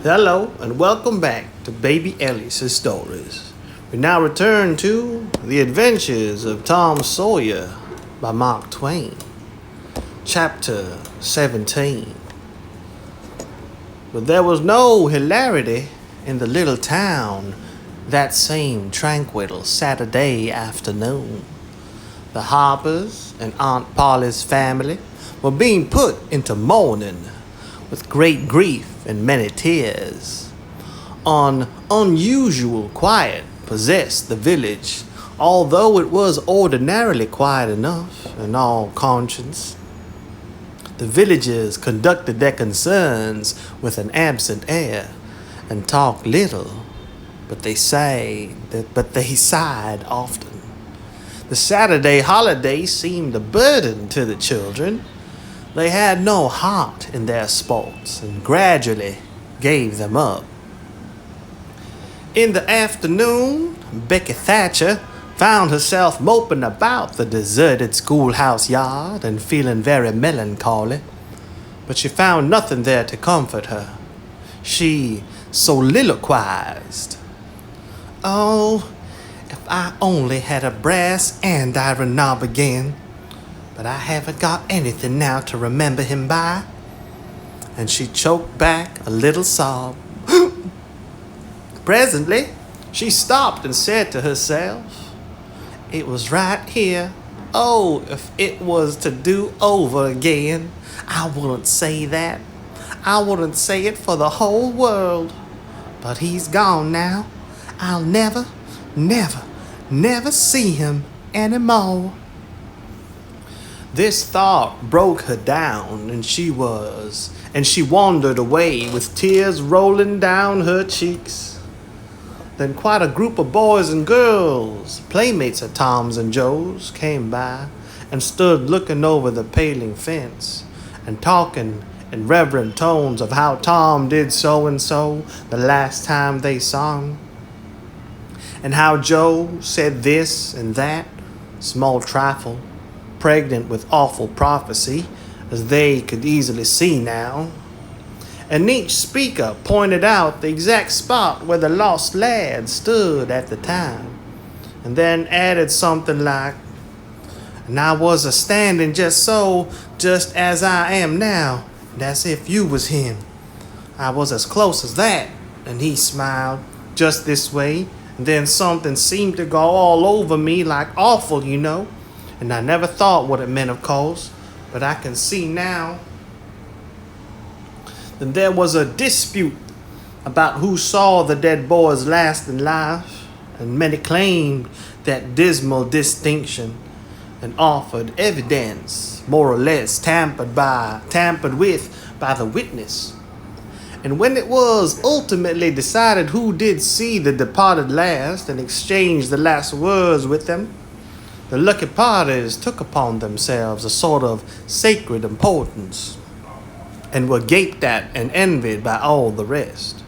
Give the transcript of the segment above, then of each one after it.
Hello and welcome back to Baby Ellie's Stories. We now return to The Adventures of Tom Sawyer by Mark Twain, Chapter 17. But there was no hilarity in the little town that same tranquil Saturday afternoon. The Harpers and Aunt Polly's family were being put into mourning with great grief and many tears. An unusual quiet possessed the village, although it was ordinarily quiet enough in all conscience. The villagers conducted their concerns with an absent air and talked little, but they sighed often. The Saturday holiday seemed a burden to the children. They had no heart in their sports and gradually gave them up. In the afternoon, Becky Thatcher found herself moping about the deserted schoolhouse yard and feeling very melancholy, but she found nothing there to comfort her. She soliloquized, "Oh, if I only had a brass andiron knob again. But I haven't got anything now to remember him by." And she choked back a little sob. Presently, she stopped and said to herself, "It was right here. Oh, if it was to do over again, I wouldn't say that. I wouldn't say it for the whole world. But he's gone now. I'll never, never, never see him anymore." This thought broke her down, and she wandered away with tears rolling down her cheeks. Then quite a group of boys and girls, playmates of Tom's and Joe's, came by and stood looking over the paling fence and talking in reverent tones of how Tom did so and so the last time they saw him, and how Joe said this and that, small trifle, pregnant with awful prophecy, as they could easily see now. And each speaker pointed out the exact spot where the lost lad stood at the time, and then added something like, "And I was a-standing just as I am now, and as if you was him. I was as close as that," and he smiled, "just this way, and then something seemed to go all over me like awful, you know. And I never thought what it meant, of course, but I can see now." Then there was a dispute about who saw the dead boys last in life, and many claimed that dismal distinction and offered evidence more or less tampered with by the witness. And when it was ultimately decided who did see the departed last and exchanged the last words with them, the lucky parties took upon themselves a sort of sacred importance, and were gaped at and envied by all the rest.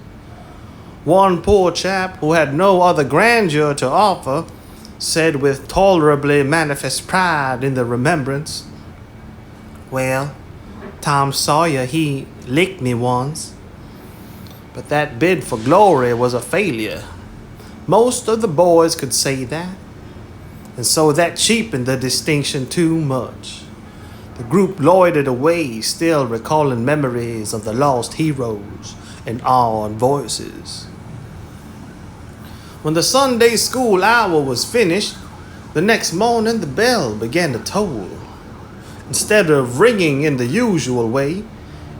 One poor chap who had no other grandeur to offer said with tolerably manifest pride in the remembrance, "Well, Tom Sawyer, he licked me once." But that bid for glory was a failure. Most of the boys could say that, and so that cheapened the distinction too much. The group loitered away, still recalling memories of the lost heroes in awed voices. When the Sunday school hour was finished, the next morning the bell began to toll. Instead of ringing in the usual way,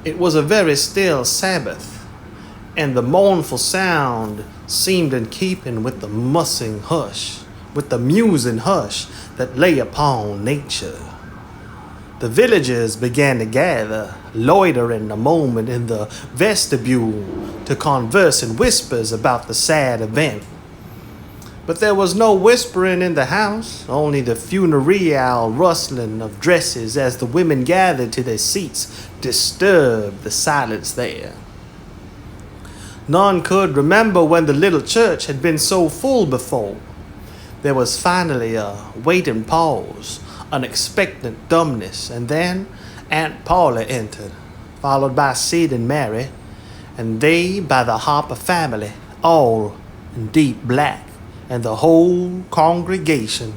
it was a very still Sabbath, and the mournful sound seemed in keeping with the musing hush that lay upon nature. The villagers began to gather, loitering a moment in the vestibule to converse in whispers about the sad event. But there was no whispering in the house, only the funereal rustling of dresses as the women gathered to their seats disturbed the silence there. None could remember when the little church had been so full before. There was finally a waiting pause, an expectant dumbness, and then Aunt Paula entered, followed by Sid and Mary, and they by the Harper family, all in deep black, and the whole congregation.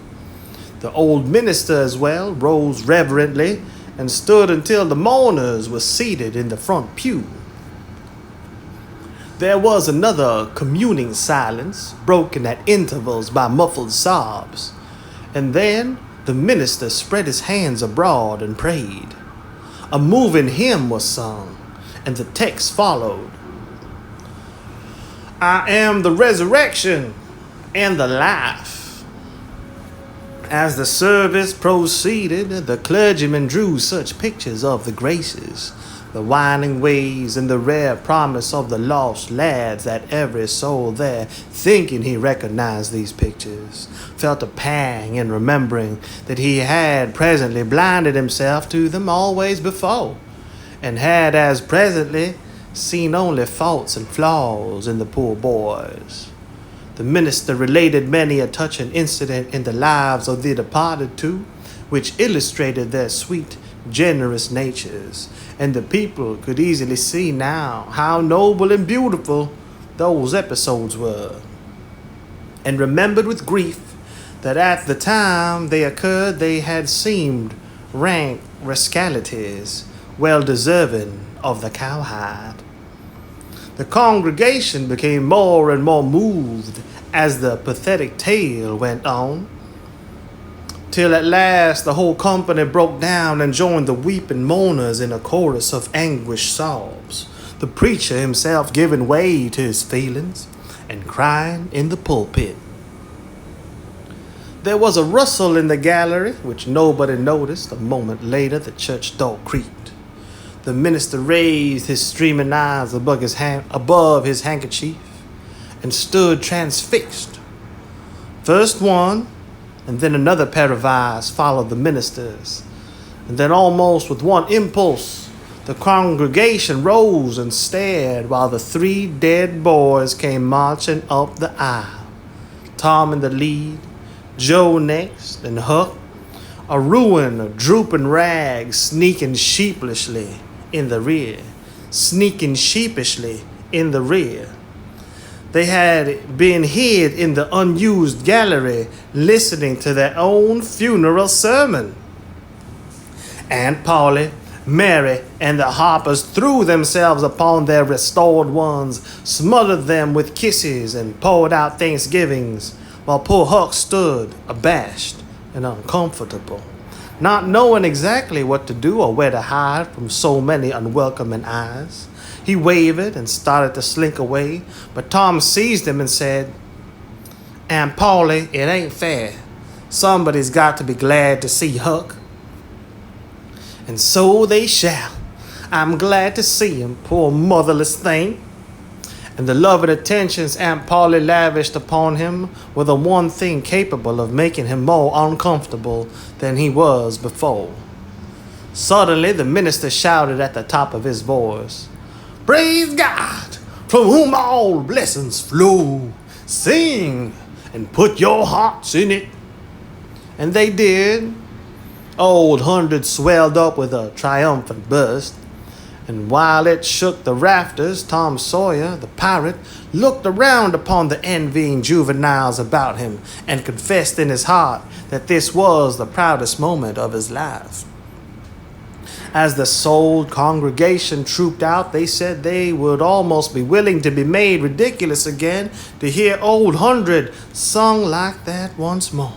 The old minister as well rose reverently and stood until the mourners were seated in the front pew. There was another communing silence, broken at intervals by muffled sobs, and then the minister spread his hands abroad and prayed. A moving hymn was sung, and the text followed. I am the resurrection and the life. As the service proceeded, the clergyman drew such pictures of the graces, the winding ways, and the rare promise of the lost lads that every soul there, thinking he recognized these pictures, felt a pang in remembering that he had presently blinded himself to them always before, and had as presently seen only faults and flaws in the poor boys. The minister related many a touching incident in the lives of the departed too, which illustrated their sweet, generous natures, and the people could easily see now how noble and beautiful those episodes were, and remembered with grief that at the time they occurred they had seemed rank rascalities, well deserving of the cowhide. The congregation became more and more moved as the pathetic tale went on, till at last the whole company broke down and joined the weeping mourners in a chorus of anguished sobs, the preacher himself giving way to his feelings and crying in the pulpit. There was a rustle in the gallery which nobody noticed. A moment later the church door creaked. The minister raised his streaming eyes above his handkerchief and stood transfixed. First one and then another pair of eyes followed the minister's, and then almost with one impulse the congregation rose and stared while the three dead boys came marching up the aisle, Tom in the lead, Joe next, and Huck, a ruined, drooping rag, sneaking sheepishly in the rear. They had been hid in the unused gallery listening to their own funeral sermon. Aunt Polly, Mary, and the Harpers threw themselves upon their restored ones, smothered them with kisses, and poured out thanksgivings, while poor Huck stood abashed and uncomfortable, not knowing exactly what to do or where to hide from so many unwelcoming eyes. He wavered and started to slink away, but Tom seized him and said, Aunt Polly, it ain't fair. Somebody's got to be glad to see Huck. And so they shall. I'm glad to see him, poor motherless thing. And the love and attentions Aunt Polly lavished upon him were the one thing capable of making him more uncomfortable than he was before. Suddenly the minister shouted at the top of his voice, Praise God, from whom all blessings flow. Sing and put your hearts in it. And they did. Old Hundred swelled up with a triumphant burst, and while it shook the rafters, Tom Sawyer, the pirate, looked around upon the envying juveniles about him and confessed in his heart that this was the proudest moment of his life. As the souled congregation trooped out, they said they would almost be willing to be made ridiculous again to hear Old Hundred sung like that once more.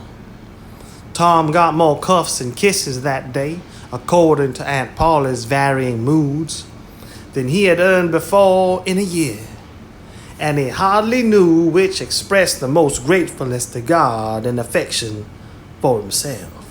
Tom got more cuffs and kisses that day, according to Aunt Polly's varying moods, than he had earned before in a year, and he hardly knew which expressed the most gratefulness to God and affection for himself.